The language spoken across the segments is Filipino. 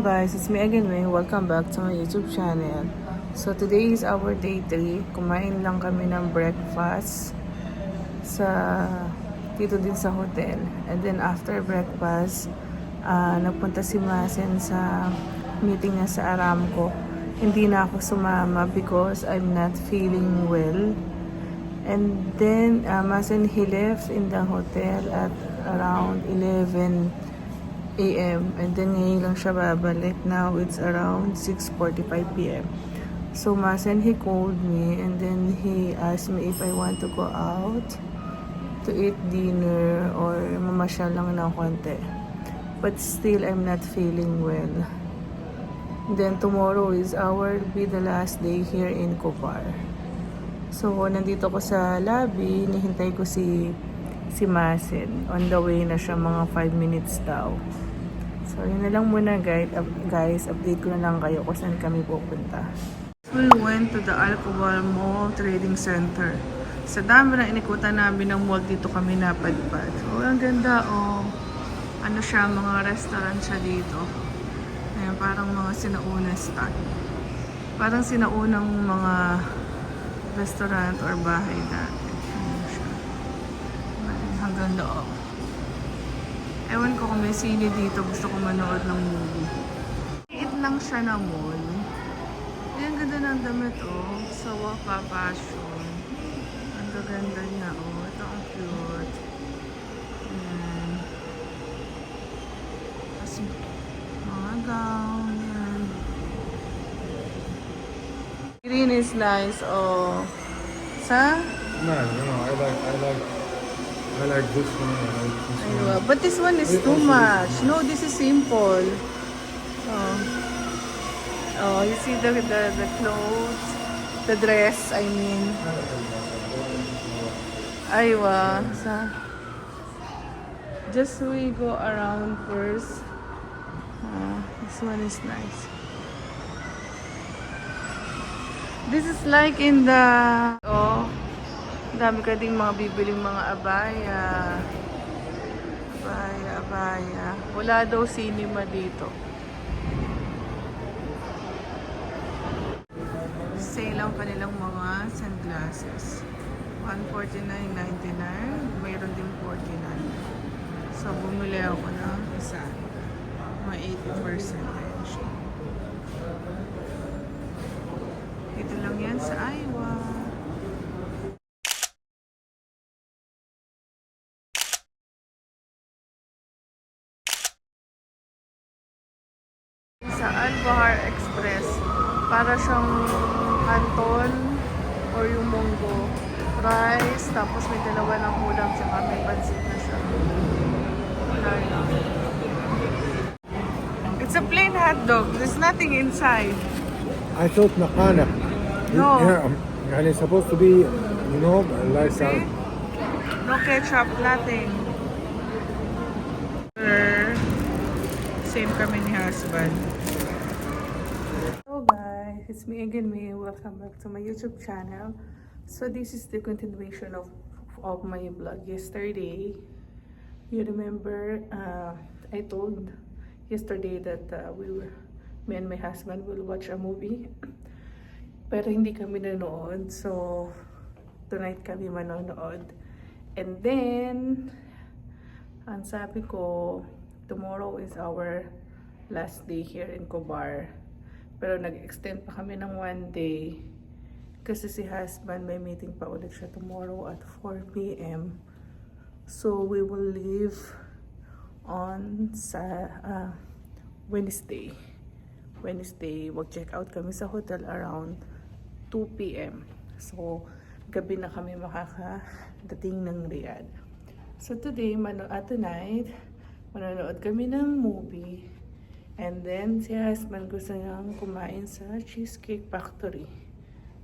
guys, it's me again, May. Welcome back to my YouTube channel. So today is our day 3. Kumain lang kami ng breakfast sa dito din sa hotel. And then after breakfast, nagpunta si Masen sa meeting niya sa Aramco. Hindi na ako sumama because I'm not feeling well. And then Masen, he left in the hotel at around 11 a.m. and then ngayon lang siya babalik. Now it's around 6:45 p.m. So Masen, he called me and then he asked me if I want to go out to eat dinner or mamasyal lang ng konti. But still, I'm not feeling well. Then tomorrow is be the last day here in Copar. So nandito ko sa lobby, nihintay ko si Masen. On the way na siya, mga 5 minutes daw. So, yun na lang muna guys. Update ko na lang kayo kung saan kami pupunta. We went to the Alcobar Mall Trading Center. Sa dami na inikutan namin ng mall, dito kami napadpad. Oh, ang ganda oh. Ano siya, mga restaurant siya dito. Ayan, parang mga sinaunang style. Parang sinaunang mga restaurant or bahay dati. Ayan siya. Hanggang loob. Ewan ko kung may sine dito, gusto ko manood ng movie. Liit lang siya na mall. Ayan, ganda ng damit oh. Sa Waka Fashion. Ang gaganda niya oh. Ito ang cute. Ayan. Kasi mga gown. Ayan. Green is nice oh. Sa? No, I like this one. I like this one. Aywa. But this one is too much. No, this is simple. Oh. Oh, you see the clothes, the dress, I mean. Aywa. Just we go around first. This one is nice. This is like in the dami ka ding mga bibiling mga abaya. Wala daw cinema dito. Sale ang kanilang mga sunglasses. 149.99. Mayroon din 49. So, bumili ako ng isa. Mga 80% edge. Dito lang yan sa Aywa. Sa Al-Bahar Express, para siyang canton or yung munggo, rice, tapos may dalawa ng ulam, saka may pansit na siya. Wala lang. It's a plain hot dog. There's nothing inside. I thought makana. No. And it's supposed to be, like See? No ketchup, nothing. Same kami ni husband. Hello guys, it's me again, May. Welcome back to my YouTube channel. So this is the continuation of my vlog yesterday. You remember, I told yesterday that me and my husband will watch a movie. Pero hindi kami nanood. So tonight kami manonood. And then, ang sabi ko, tomorrow is our last day here in Cobar. Pero nag-extend pa kami ng 1 day. Kasi si husband may meeting pa ulit siya tomorrow at 4 p.m. So we will leave on sa Wednesday. Mag-check out kami sa hotel around 2 p.m. So gabi na kami makakadating ng Riyadh. So today, tonight, manonood kami ng movie. And then, si husband gusto niyang kumain sa Cheesecake Factory.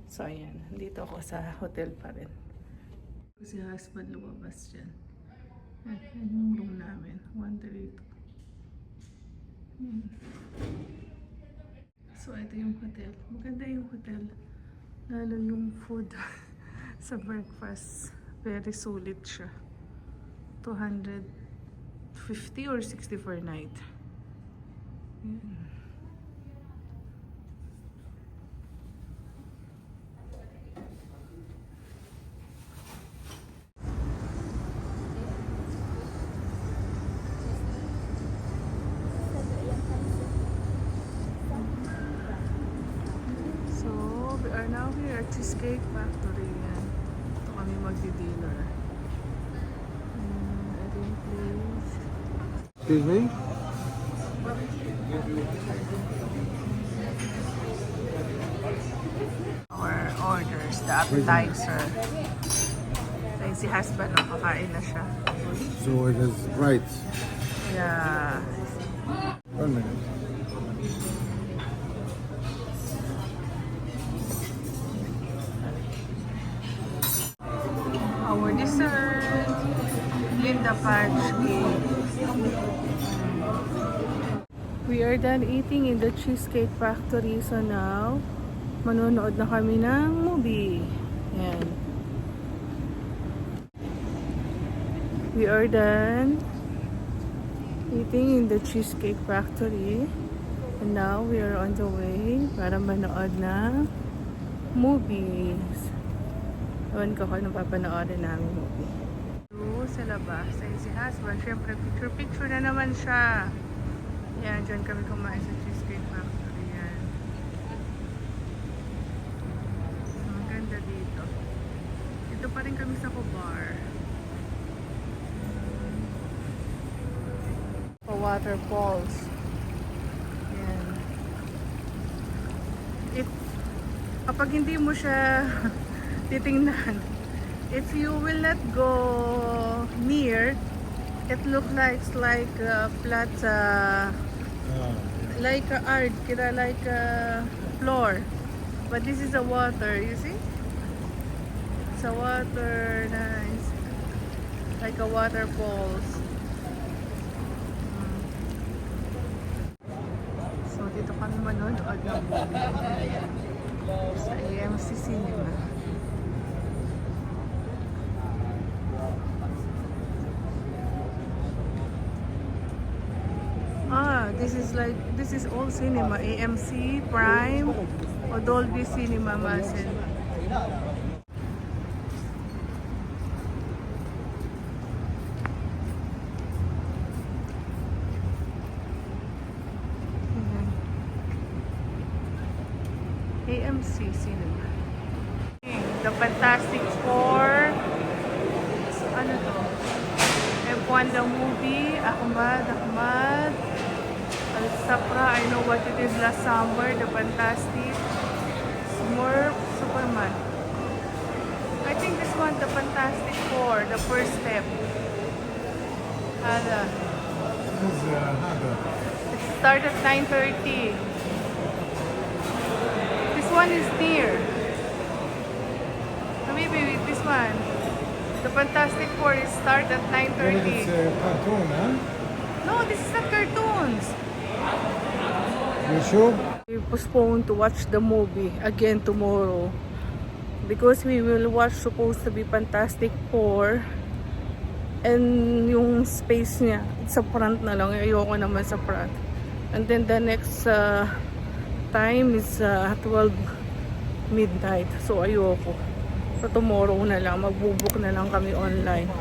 So, ayan. Dito ako sa hotel pa rin. Si husband lumabas dyan. Ayan yung room namin. 132. So, ito yung hotel. Maganda yung hotel. Lalo yung food sa breakfast. Very solid siya. 250 or 60 for night. Yan. here at Cheesecake Factory. Yan. Ito kami magdi-dinner. Eating place. Excuse me? Our orders, the appetizer. So, si husband nakakain na siya. So it is right. Yeah. 1 minute. Our dessert, Linda Fudge cake. We are done eating in the Cheesecake Factory. So now, manonood na kami ng movie. Yan. We are done eating in the Cheesecake Factory. And now, we are on the way para manood ng movies. Ewan ko kung anong papanoorin namin movie. Sa labas, ay si husband, syempre picture na naman siya. Yan, dyan kami kumain sa Cheesecake Factory. Yan. Ang ganda dito. Dito pa rin kami sa Cobar. Pa waterfalls. Yan. Kapag hindi mo siya titingnan, if you will not go near, it look like flat, like a art, like a floor. But this is a water, you see? It's a water, nice. Like a waterfalls. So dito kami manonood ng movie sa AMC Cinema. This is all cinema, AMC, Prime, or Dolby Cinema Masin. AMC Cinema. The Fantastic Four. Ano to? F1 the movie. Ahmad. Al-Sapra, I know what it is last summer, the Fantastic, Smurf, Superman. I think this one, the Fantastic Four, the first step. It started at 9:30. This one is near. Maybe this one. The Fantastic Four is start at 9:30. It's a cartoon, huh? No, this is not cartoons. You sure? We postponed to watch the movie again tomorrow because we will watch supposed to be Fantastic Four, and yung space niya sa front na lang, ayoko naman sa front, and then the next time is 12 midnight, so ayoko. So tomorrow na lang, magbubook na lang kami online.